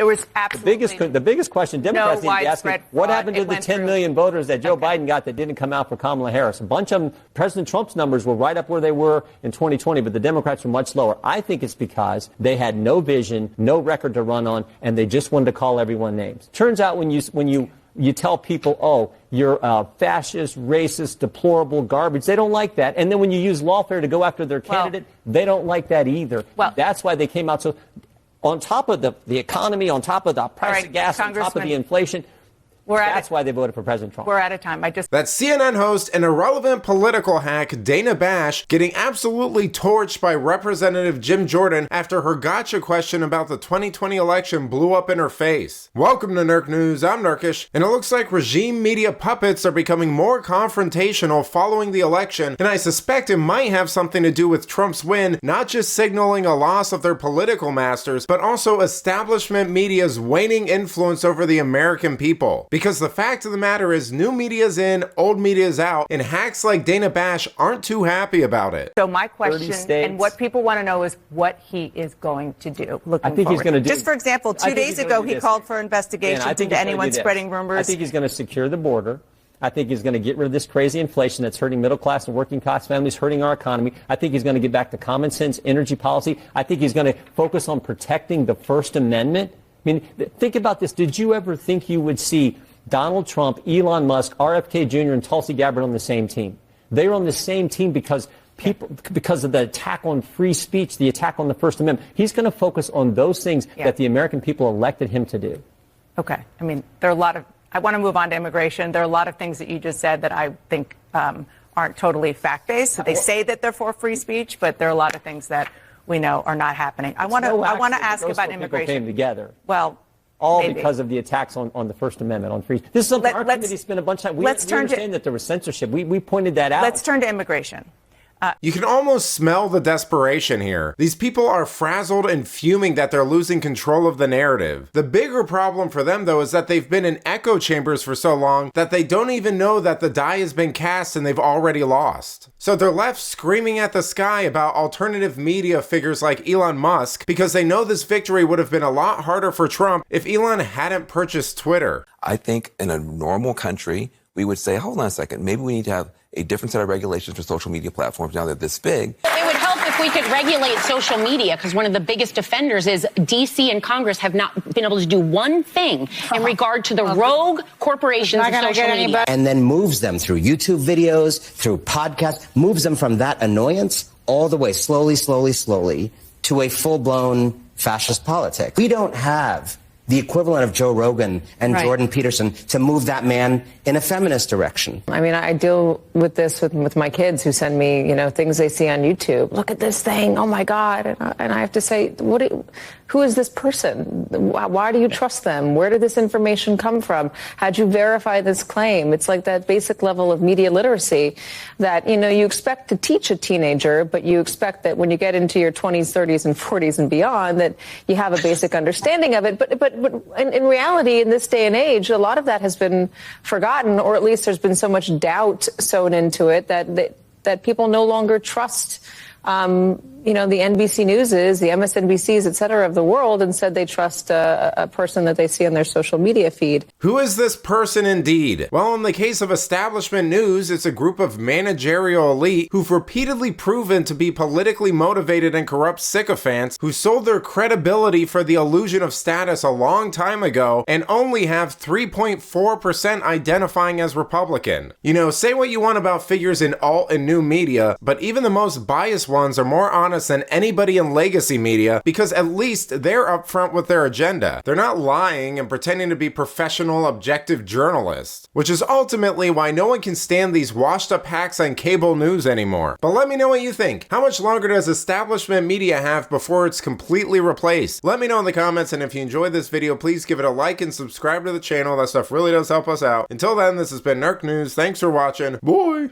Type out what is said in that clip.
There was absolutely the biggest question Democrats need to be asking, what happened to the 10 million voters that Joe Biden got that didn't come out for Kamala Harris? A bunch of them, President Trump's numbers were right up where they were in 2020, but the Democrats were much lower. I think it's because they had no vision, no record to run on, and they just wanted to call everyone names. Turns out when you tell people, oh, you're fascist, racist, deplorable garbage, they don't like that. And then when you use lawfare to go after their candidate, they don't like that either. Well, that's why they came out. So on top of the economy, on top of the price of gas, on top of the inflation, that's why they voted for President Trump. We're out of time. That's CNN host and irrelevant political hack Dana Bash getting absolutely torched by Representative Jim Jordan after her gotcha question about the 2020 election blew up in her face. Welcome to Nerk News. I'm Nerkish, and it looks like regime media puppets are becoming more confrontational following the election, and I suspect it might have something to do with Trump's win, not just signaling a loss of their political masters, but also establishment media's waning influence over the American people. Because the fact of the matter is, new media's in, old media's out, and hacks like Dana Bash aren't too happy about it. So my question, and what people want to know, is what he is going to do looking I think forward. He's going to do. Just for example, 2 days ago, he called for investigations into anyone spreading rumors. I think he's going to secure the border. I think he's going to get rid of this crazy inflation that's hurting middle class and working class families, hurting our economy. I think he's going to get back to common sense energy policy. I think he's going to focus on protecting the First Amendment. I mean, think about this. Did you ever think you would see Donald Trump, Elon Musk, RFK Jr., and Tulsi Gabbard on the same team? They were on the same team because of the attack on free speech, the attack on the First Amendment. He's going to focus on those things that the American people elected him to do. Okay. I mean, there are a lot of, I want to move on to immigration. There are a lot of things that you just said that I think aren't totally fact-based. So they say that they're for free speech, but there are a lot of things that we know are not happening. I want to ask about immigration. Came together. Well, all maybe. Because of the attacks on the First Amendment, on free. This is something our committee spent a bunch of time. We understand that there was censorship. We pointed that out. Let's turn to immigration. You can almost smell the desperation here. These people are frazzled and fuming that they're losing control of the narrative. The bigger problem for them, though, is that they've been in echo chambers for so long that they don't even know that the die has been cast and they've already lost. So they're left screaming at the sky about alternative media figures like Elon Musk because they know this victory would have been a lot harder for Trump if Elon hadn't purchased Twitter. I think in a normal country, we would say, hold on a second, maybe we need to have a different set of regulations for social media platforms now they're this big. It would help if we could regulate social media, because one of the biggest offenders is D.C. and Congress have not been able to do one thing in regard to the rogue corporations of social media. And then moves them through YouTube videos, through podcasts, moves them from that annoyance all the way slowly to a full-blown fascist politic. We don't have the equivalent of Joe Rogan and Jordan Peterson to move that man in a feminist direction. I mean, I deal with this with my kids who send me, things they see on YouTube. Look at this thing. Oh, my God. And I have to say, who is this person? Why do you trust them? Where did this information come from? How'd you verify this claim? It's like that basic level of media literacy that, you expect to teach a teenager, but you expect that when you get into your 20s, 30s, and 40s and beyond, that you have a basic understanding of it. But in reality, in this day and age, a lot of that has been forgotten, or at least there's been so much doubt sown into it that people no longer trust the NBC Newses, the MSNBCs, et cetera, of the world, and said they trust a person that they see on their social media feed. Who is this person indeed? Well, in the case of establishment news, it's a group of managerial elite who've repeatedly proven to be politically motivated and corrupt sycophants who sold their credibility for the illusion of status a long time ago and only have 3.4% identifying as Republican. Say what you want about figures in alt and new media, but even the most biased ones are more honest than anybody in legacy media because at least they're upfront with their agenda. They're not lying and pretending to be professional, objective journalists, which is ultimately why no one can stand these washed up hacks on cable news anymore. But let me know what you think. How much longer does establishment media have before it's completely replaced? Let me know in the comments, and if you enjoyed this video, please give it a like and subscribe to the channel. That stuff really does help us out. Until then, this has been Nerk News. Thanks for watching. Bye!